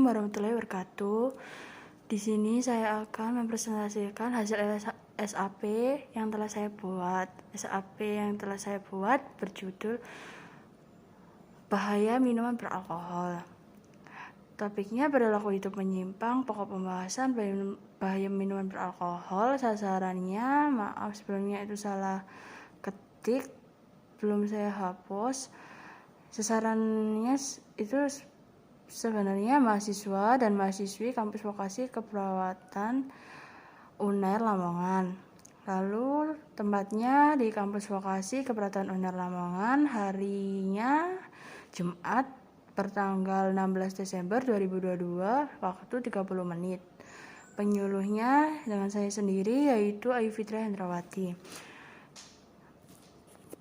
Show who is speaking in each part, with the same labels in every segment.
Speaker 1: Assalamualaikum warahmatullahi wabarakatuh. Di sini saya akan mempresentasikan hasil SAP yang telah saya buat. SAP yang telah saya buat berjudul Bahaya Minuman Beralkohol. Topiknya perilaku hidup menyimpang, pokok pembahasan bahaya minuman beralkohol. Sasarannya, maaf sebelumnya itu salah ketik, belum saya hapus. Sasarannya itu sebenarnya mahasiswa dan mahasiswi kampus vokasi keperawatan UNER Lamongan. Lalu tempatnya di kampus vokasi keperawatan UNER Lamongan, harinya Jumat pertanggal 16 Desember 2022, waktu 30 menit. Penyuluhnya dengan saya sendiri, yaitu Ayu Fitra Hendrawati.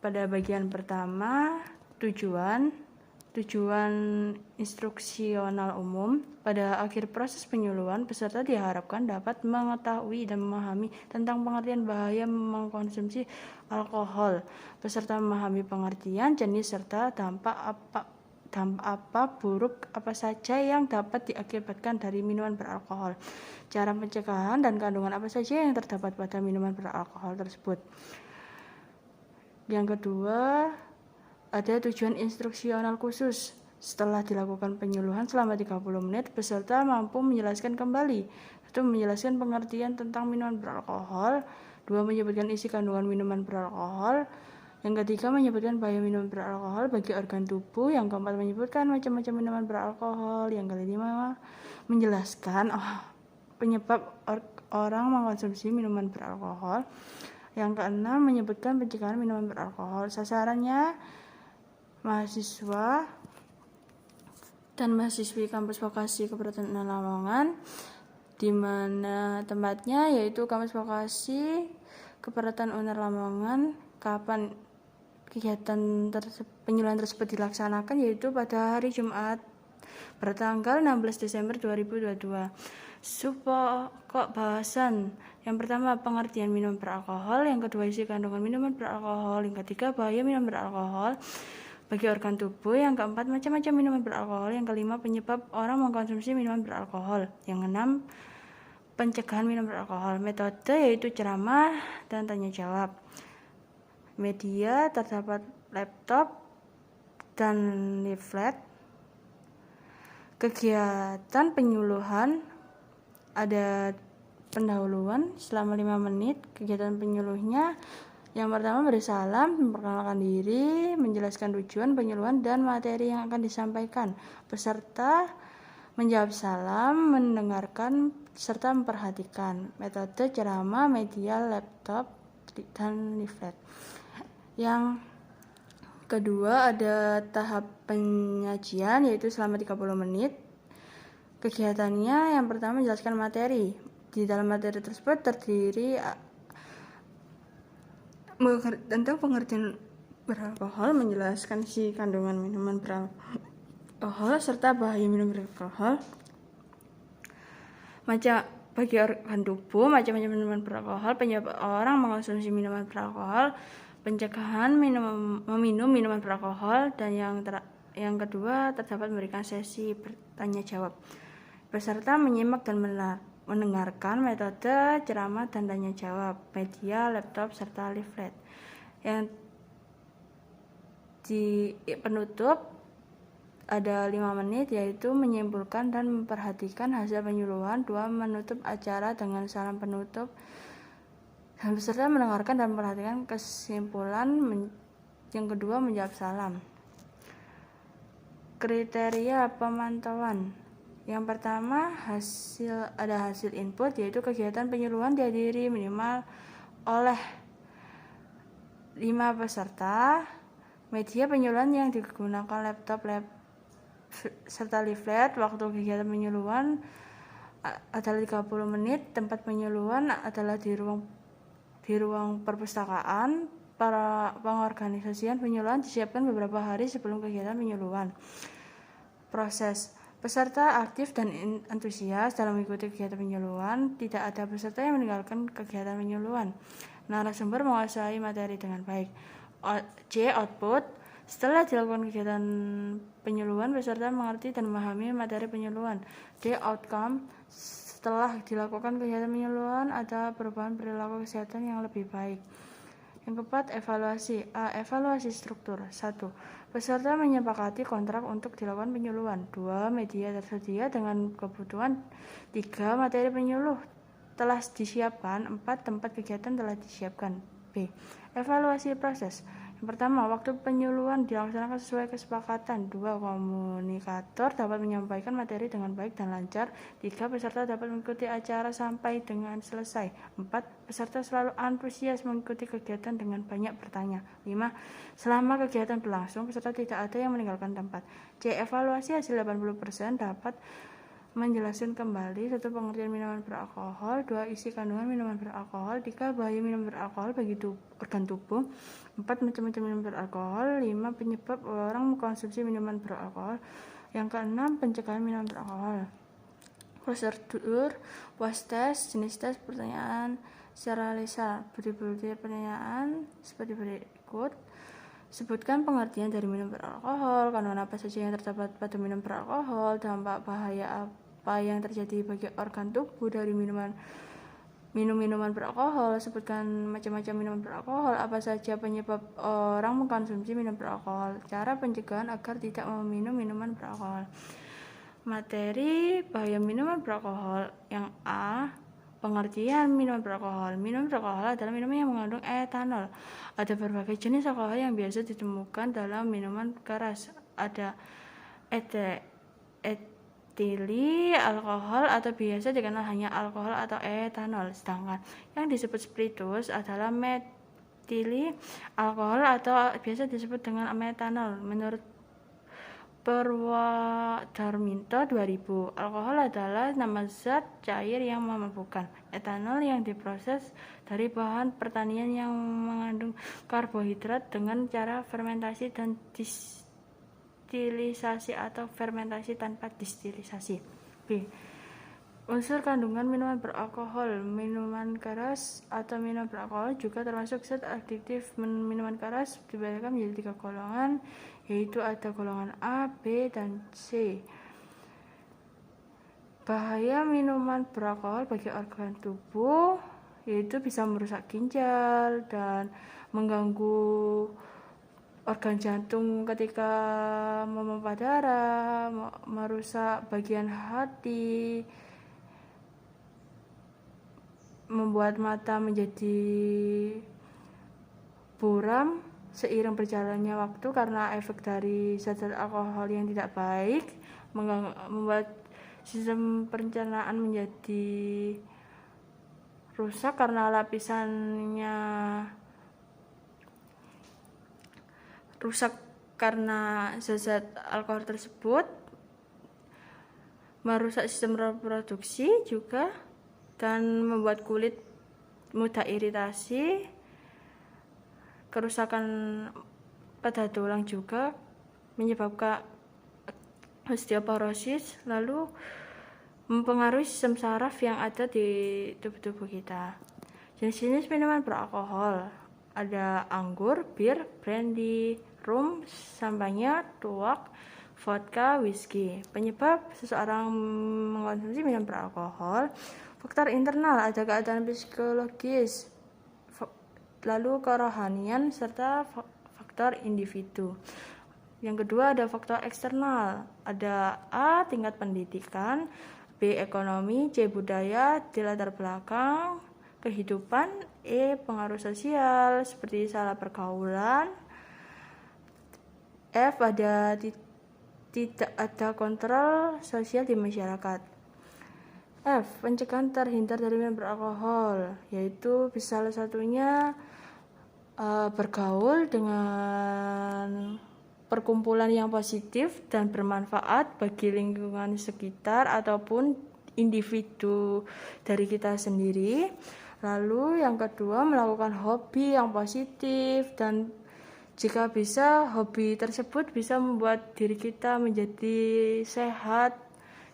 Speaker 1: Pada bagian pertama, tujuan instruksional umum. Pada akhir proses penyuluhan, peserta diharapkan dapat mengetahui dan memahami tentang pengertian bahaya mengkonsumsi alkohol. Peserta memahami pengertian, jenis, serta dampak apa buruk apa saja yang dapat diakibatkan dari minuman beralkohol, cara pencegahan dan kandungan apa saja yang terdapat pada minuman beralkohol tersebut. Yang kedua, ada tujuan instruksional khusus. Setelah dilakukan penyuluhan selama 30 menit, peserta mampu menjelaskan kembali. 1. Menjelaskan pengertian tentang minuman beralkohol. 2. Menyebutkan isi kandungan minuman beralkohol. Yang ketiga, menyebutkan bahaya minuman beralkohol bagi organ tubuh. Yang keempat, menyebutkan macam-macam minuman beralkohol. Yang kelima, menjelaskan penyebab orang mengkonsumsi minuman beralkohol. Yang keenam, menyebutkan pencegahan minuman beralkohol. Sasarannya mahasiswa dan mahasiswi kampus vokasi keperawatan Lamongan, di mana tempatnya yaitu kampus vokasi keperawatan UNER Lamongan. Kapan kegiatan penyuluhan tersebut dilaksanakan, yaitu pada hari Jumat bertanggal 16 Desember 2022. Pokok bahasan. Yang pertama, pengertian minuman beralkohol. Yang kedua, isi kandungan minuman beralkohol. Yang ketiga, bahaya minuman beralkohol bagi organ tubuh. Yang keempat, macam-macam minuman beralkohol. Yang kelima, penyebab orang mengkonsumsi minuman beralkohol. Yang enam, pencegahan minuman beralkohol. Metode yaitu ceramah dan tanya jawab. Media terdapat laptop dan leaflet. Kegiatan penyuluhan, ada pendahuluan selama 5 menit. Kegiatan penyuluhnya, yang pertama beri salam, memperkenalkan diri, menjelaskan tujuan penyuluhan dan materi yang akan disampaikan. Peserta menjawab salam, mendengarkan, serta memperhatikan. Metode ceramah, media, laptop, dan leaflet. Yang kedua, ada tahap penyajian, yaitu selama 30 menit. Kegiatannya, yang pertama menjelaskan materi. Di dalam materi tersebut terdiri tentang pengertian beralkohol, menjelaskan isi kandungan minuman beralkohol serta bahaya minuman beralkohol, bagi organ tubuh, macam-macam minuman beralkohol, penyebab orang mengkonsumsi minuman beralkohol, pencegahan meminum minuman beralkohol, dan yang kedua terdapat memberikan sesi bertanya jawab. Peserta menyimak dan mendengarkan. Metode ceramah dan tanya jawab, media, laptop, serta leaflet. Yang di penutup ada 5 menit, yaitu menyimpulkan dan memperhatikan hasil penyuluhan. 2. Menutup acara dengan salam penutup, dan peserta mendengarkan dan memperhatikan kesimpulan. Yang kedua, menjawab salam. Kriteria pemantauan. Yang pertama, hasil input, yaitu kegiatan penyuluhan dihadiri minimal oleh 5 peserta. Media penyuluhan yang digunakan laptop serta leaflet. Waktu kegiatan penyuluhan adalah 30 menit. Tempat penyuluhan adalah di ruang perpustakaan. Para pengorganisasian penyuluhan disiapkan beberapa hari sebelum kegiatan penyuluhan. Proses. Peserta aktif dan antusias dalam mengikuti kegiatan penyuluhan. Tidak ada peserta yang meninggalkan kegiatan penyuluhan. Narasumber menguasai materi dengan baik. Output. Setelah dilakukan kegiatan penyuluhan, peserta mengerti dan memahami materi penyuluhan. D. Outcome. Setelah dilakukan kegiatan penyuluhan, ada perubahan perilaku kesehatan yang lebih baik. Yang keempat, evaluasi. A. Evaluasi struktur. 1. Peserta menyepakati kontrak untuk dilakukan penyuluhan. 2. Media tersedia dengan kebutuhan. 3. Materi penyuluh telah disiapkan. 4. Tempat kegiatan telah disiapkan. B. Evaluasi proses. Yang pertama, waktu penyuluhan dilaksanakan sesuai kesepakatan. 2. Komunikator dapat menyampaikan materi dengan baik dan lancar. 3. Peserta dapat mengikuti acara sampai dengan selesai. 4. Peserta selalu antusias mengikuti kegiatan dengan banyak bertanya. 5. Selama kegiatan berlangsung, peserta tidak ada yang meninggalkan tempat. C. Evaluasi hasil 80% dapat menjelaskan kembali 1. Pengertian minuman beralkohol, 2. Isi kandungan minuman beralkohol, 3. Bahaya minuman beralkohol bagi organ tubuh, 4. Macam-macam minuman beralkohol, 5. Penyebab orang mengkonsumsi minuman beralkohol, yang ke-6. Pencegahan minuman beralkohol. Prosedur was test, jenis tes, pertanyaan secara lisan. Budi-budi pertanyaan seperti berikut. Sebutkan pengertian dari minum beralkohol, kandungan apa saja yang terdapat pada minum beralkohol, dampak bahaya apa yang terjadi bagi organ tubuh dari minum minuman beralkohol. Sebutkan macam-macam minuman beralkohol, apa saja penyebab orang mengkonsumsi minum beralkohol, cara pencegahan agar tidak meminum minuman beralkohol. Materi bahaya minuman beralkohol. Yang A. Pengertian minuman beralkohol. Minuman beralkohol adalah minuman yang mengandung etanol. Ada berbagai jenis alkohol yang biasa ditemukan dalam minuman keras. Ada etili alkohol atau biasa dikenal hanya alkohol atau etanol. Sedangkan yang disebut spiritus adalah metili alkohol atau biasa disebut dengan metanol. Menurut Purwodarminto 2000, alkohol adalah nama zat cair yang memabukkan. Etanol yang diproses dari bahan pertanian yang mengandung karbohidrat dengan cara fermentasi dan distilisasi atau fermentasi tanpa distilisasi. B. Unsur kandungan minuman beralkohol. Minuman keras atau minuman beralkohol juga termasuk zat adiktif. Minuman keras dibagi menjadi 3 golongan, yaitu ada golongan A, B, dan C. Bahaya minuman beralkohol bagi organ tubuh yaitu bisa merusak ginjal dan mengganggu organ jantung ketika memompa darah, merusak bagian hati, membuat mata menjadi buram seiring berjalannya waktu karena efek dari zat-zat alkohol yang tidak baik, membuat sistem pencernaan menjadi rusak karena lapisannya rusak karena zat-zat alkohol tersebut, merusak sistem reproduksi juga, dan membuat kulit mudah iritasi, kerusakan pada tulang juga, menyebabkan osteoporosis, lalu mempengaruhi sistem saraf yang ada di tubuh kita. Jenis-jenis minuman beralkohol ada anggur, bir, brandy, rum, sampanye, tuak, vodka, whisky. Penyebab seseorang mengkonsumsi minuman beralkohol. Faktor internal ada keadaan psikologis, lalu kerohanian, serta faktor individu. Yang kedua ada faktor eksternal, ada A. tingkat pendidikan, B. ekonomi, C. budaya, D. latar belakang kehidupan, E. pengaruh sosial seperti salah pergaulan, F. tidak ada kontrol sosial di masyarakat. F. Pencegahan terhindar dari minuman beralkohol, yaitu bisa salah satunya bergaul dengan perkumpulan yang positif dan bermanfaat bagi lingkungan sekitar ataupun individu dari kita sendiri. Lalu yang kedua, melakukan hobi yang positif, dan jika bisa hobi tersebut bisa membuat diri kita menjadi sehat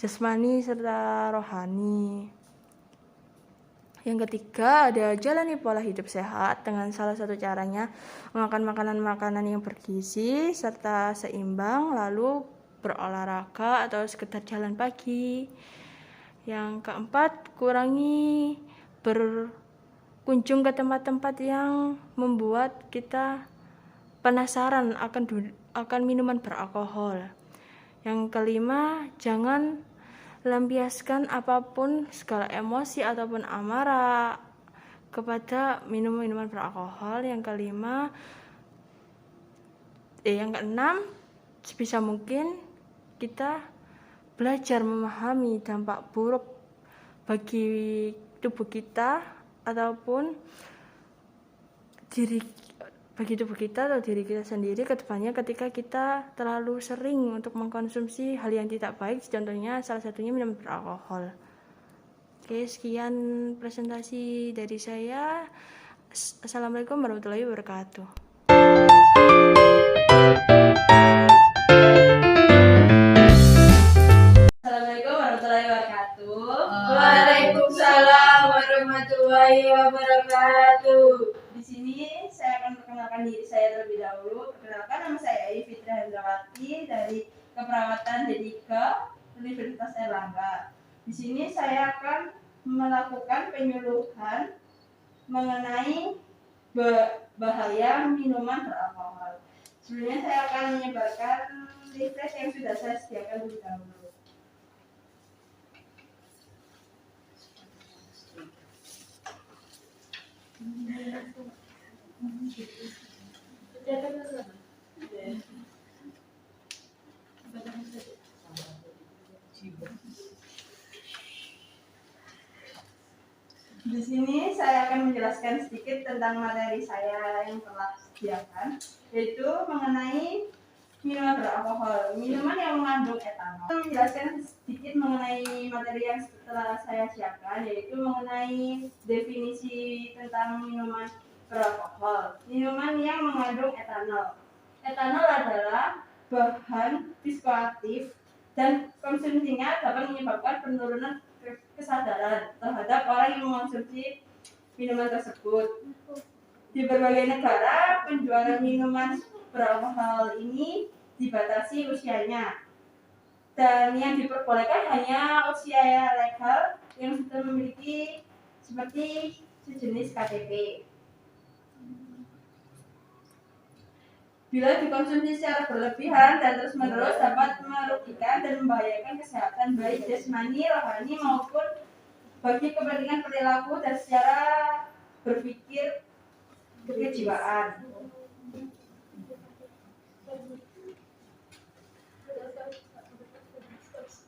Speaker 1: jasmani serta rohani. Yang ketiga, ada jalani pola hidup sehat dengan salah satu caranya makan makanan-makanan yang bergizi serta seimbang, lalu berolahraga atau sekedar jalan pagi. Yang keempat, kurangi berkunjung ke tempat-tempat yang membuat kita penasaran akan minuman beralkohol. Yang kelima, jangan lampiaskan apapun segala emosi ataupun amarah kepada minuman beralkohol. Yang keenam, sebisa mungkin kita belajar memahami dampak buruk bagi tubuh kita ataupun bagi tubuh kita atau diri kita sendiri ke depannya ketika kita terlalu sering untuk mengkonsumsi hal yang tidak baik, contohnya salah satunya minuman beralkohol. Oke, sekian presentasi dari saya. Assalamualaikum warahmatullahi wabarakatuh.
Speaker 2: Assalamualaikum warahmatullahi wabarakatuh. Waalaikumsalam warahmatullahi wabarakatuh. Di sini saya akan perkenalkan diri saya terlebih dahulu. Perkenalkan, nama saya Fitri Hendrawati dari Keperawatan Dedika Universitas Erlangga. Di sini saya akan melakukan penyuluhan mengenai bahaya minuman beralkohol. Sebelumnya saya akan menyebarkan leaflet yang sudah saya sediakan terlebih dahulu. Di sini saya akan menjelaskan sedikit tentang materi saya yang telah disediakan, yaitu mengenai minuman beralkohol, minuman yang mengandung etanol. Saya menjelaskan sedikit mengenai materi yang telah saya siapkan, yaitu mengenai definisi tentang minuman beralkohol. Minuman yang mengandung etanol. Etanol adalah bahan psikoaktif dan konsumsinya dapat menyebabkan penurunan kesadaran terhadap orang yang mengonsumsi minuman tersebut. Di berbagai negara, penjualan minuman beralkohol ini dibatasi usianya, dan yang diperbolehkan hanya usia legal yang sudah memiliki seperti sejenis KTP. Bila dikonsumsi secara berlebihan dan terus-menerus dapat merugikan dan membahayakan kesehatan baik jasmani, rohani maupun bagi kepentingan perilaku dan secara berpikir kejiwaan.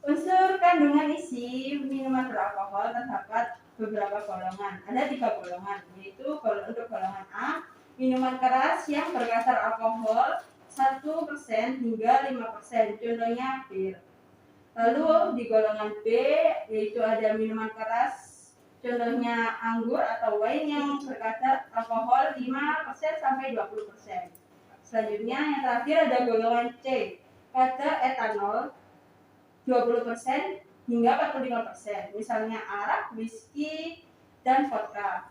Speaker 2: Unsur kandungan isi minuman beralkohol terdapat beberapa golongan. Ada 3 golongan, yaitu untuk golongan A, minuman keras yang berkadar alkohol 1% hingga 5%, contohnya bir. Lalu di golongan B, yaitu ada minuman keras, contohnya anggur atau wine yang berkadar alkohol 5% sampai 20%. Selanjutnya yang terakhir ada golongan C, kadar etanol 20% hingga 45%, misalnya arak, whisky, dan vodka.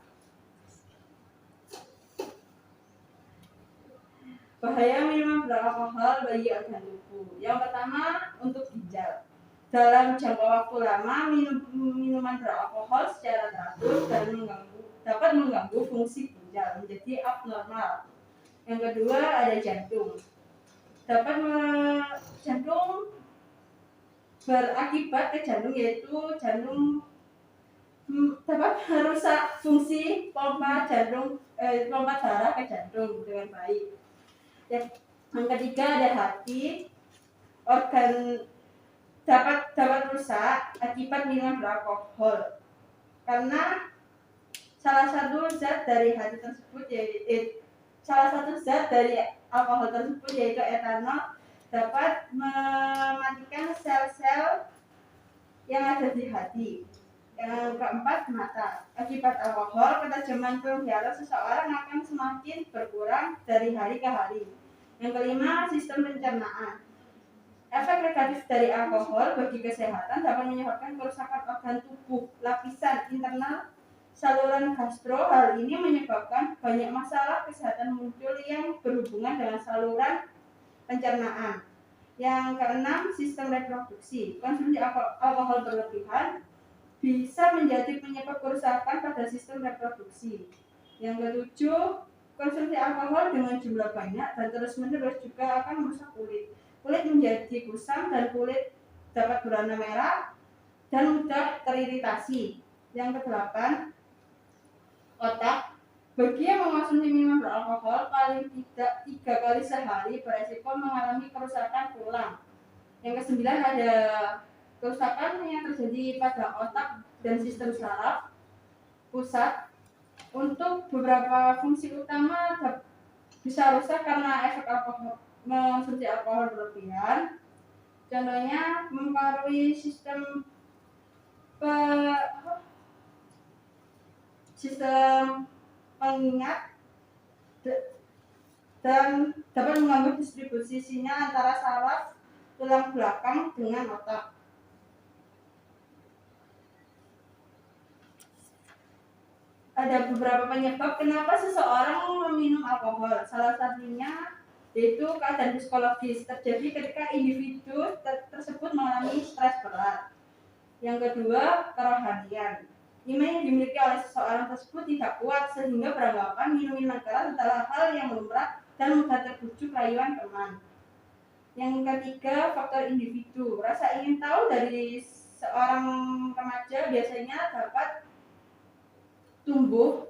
Speaker 2: Bahaya minuman beralkohol bagi organ tubuh. Yang pertama, untuk ginjal. Dalam jangka waktu lama, minuman beralkohol secara teratur dan dapat mengganggu fungsi ginjal menjadi abnormal. Yang kedua, ada jantung. Jantung berakibat ke jantung, yaitu jantung dapat merusak fungsi pompa darah ke jantung dengan baik. Yang ketiga, ada hati. Organ dapat rusak akibat minuman beralkohol karena salah satu zat dari alkohol tersebut yaitu etanol dapat mematikan sel-sel yang ada di hati. Yang keempat, mata. Akibat alkohol, ketajaman penglihatan seseorang akan semakin berkurang dari hari ke hari. Yang kelima, sistem pencernaan. Efek negatif dari alkohol bagi kesehatan dapat menyebabkan kerusakan organ tubuh, lapisan internal saluran gastro. Hal ini menyebabkan banyak masalah kesehatan muncul yang berhubungan dengan saluran pencernaan. Yang keenam, sistem reproduksi. Konsumsi alkohol berlebihan bisa menjadi penyebab kerusakan pada sistem reproduksi. Yang ketujuh, konsumsi alkohol dengan jumlah banyak dan terus-menerus juga akan merusak kulit. Kulit menjadi kusam dan kulit dapat berwarna merah dan mudah teriritasi. Yang kedelapan, otak. Bagi yang mengonsumsi minuman beralkohol paling tidak 3 kali sehari beresiko mengalami kerusakan tulang. Yang kesembilan, ada kerusakan yang terjadi pada otak dan sistem saraf pusat. Untuk beberapa fungsi utama bisa rusak karena efek alkohol, mengonsumsi alkohol berlebihan. Contohnya mempengaruhi sistem pengingat dan dapat mengganggu distribusi sinyal antara saraf tulang belakang dengan otak. Ada beberapa penyebab kenapa seseorang meminum alkohol. Salah satunya yaitu keadaan psikologis, terjadi ketika individu tersebut mengalami stres berat. Yang kedua, kerohanian. Iman yang dimiliki oleh seseorang tersebut tidak kuat sehingga beranggapan minum minuman keras adalah hal yang lumrah dan mudah terbujuk rayuan teman. Yang ketiga, faktor individu. Rasa ingin tahu dari seorang remaja biasanya dapat tumbuh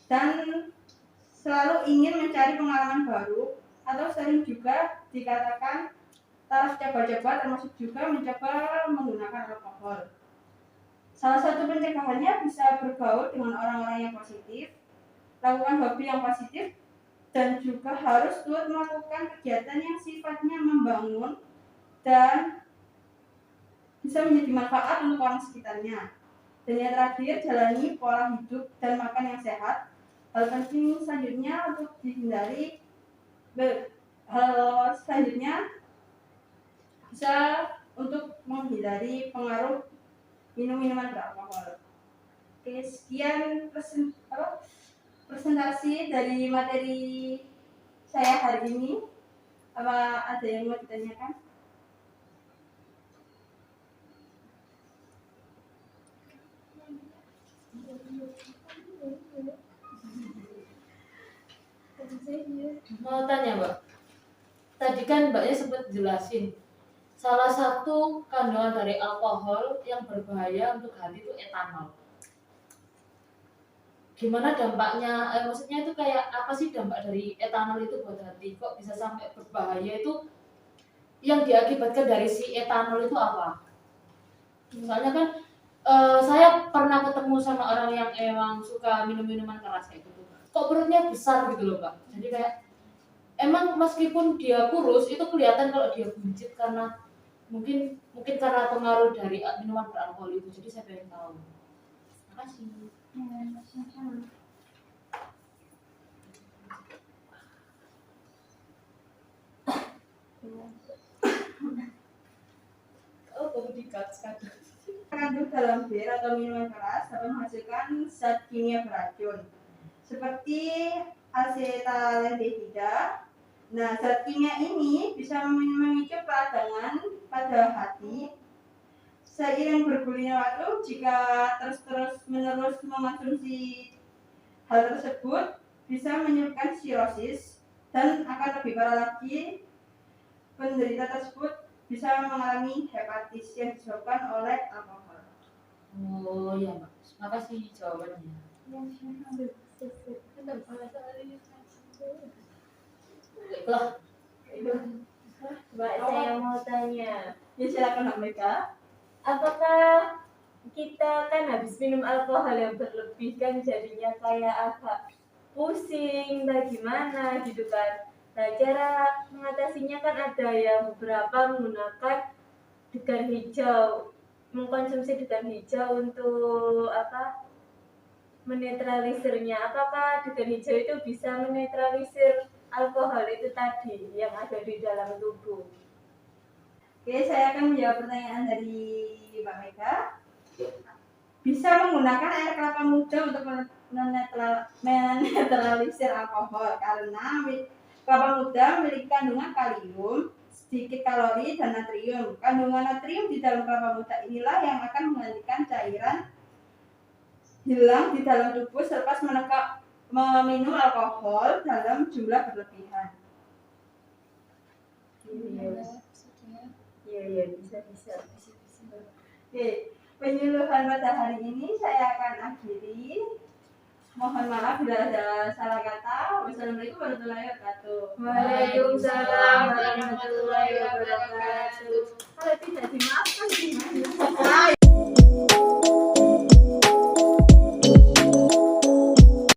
Speaker 2: dan selalu ingin mencari pengalaman baru, atau sering juga dikatakan taraf coba-coba, termasuk juga mencoba menggunakan alkohol. Salah satu pencegahannya bisa bergaul dengan orang-orang yang positif, lakukan hobi yang positif, dan juga harus turut melakukan kegiatan yang sifatnya membangun dan bisa menjadi manfaat untuk orang sekitarnya. Dan yang terakhir, jalani pola hidup dan makan yang sehat. Hal penting selanjutnya untuk dihindari, hal selanjutnya bisa untuk menghindari pengaruh minum-minuman beralkohol. Oke, sekian presentasi dari materi saya hari ini. Apa ada yang mau ditanyakan?
Speaker 3: Mau tanya Mbak, tadi kan Mbaknya sempat jelasin salah satu kandungan dari alkohol yang berbahaya untuk hati itu etanol. Gimana dampaknya? Maksudnya itu kayak apa sih dampak dari etanol itu buat hati? Kok bisa sampai berbahaya itu? Yang diakibatkan dari si etanol itu apa? Misalnya kan saya pernah ketemu sama orang yang emang suka minum minuman keras kayak gitu. Kok perutnya besar gitu loh Pak. Jadi kayak emang meskipun dia kurus itu kelihatan kalau dia buncit karena mungkin karena pengaruh dari minuman beralkohol itu. Jadi saya pengen tahu. Terima kasih. Oh, baru dikat sekali.
Speaker 2: Kandung dalam bir atau minuman keras dapat menghasilkan zat kimia beracun seperti asetaldehyda. Nah, zat kimia ini bisa memicu peradangan pada hati. Seiring bergulirnya waktu, jika terus-menerus mengonsumsi hal tersebut, bisa menyebabkan sirosis, dan akan lebih parah lagi, penderita tersebut bisa mengalami hepatitis yang disebabkan oleh alkohol.
Speaker 3: Oh iya Mbak, terima kasih jawabannya. Baiklah.
Speaker 4: Mbak, saya mau tanya,
Speaker 2: Ya, silakan Mbak Mega.
Speaker 4: apakah kita kan habis minum alkohol yang berlebih kan jadinya kayak agak pusing, bagaimana gitu kan? Nah, cara mengatasinya kan ada yang beberapa menggunakan degan hijau, mengkonsumsi degan hijau untuk menetralisirnya. Apakah degan hijau itu bisa menetralisir alkohol itu tadi yang ada di dalam tubuh?
Speaker 2: Oke, saya akan menjawab pertanyaan dari Mbak Mega. bisa menggunakan air kelapa muda untuk menetralisir alkohol karena kelapa muda memiliki kandungan kalium, sedikit kalori, dan natrium. Kandungan natrium di dalam kelapa muda inilah yang akan menghentikan cairan hilang di dalam tubuh selepas meminum alkohol dalam jumlah berlebihan.
Speaker 4: Iya, bisa.
Speaker 2: Oke, penyuluhan pada hari ini saya akan akhiri. Mohon maaf bila ada salah kata. Wassalamualaikum warahmatullahi wabarakatuh.
Speaker 4: Waalaikumsalam warahmatullahi wabarakatuh. Kalau tidak dimaafkan gimana?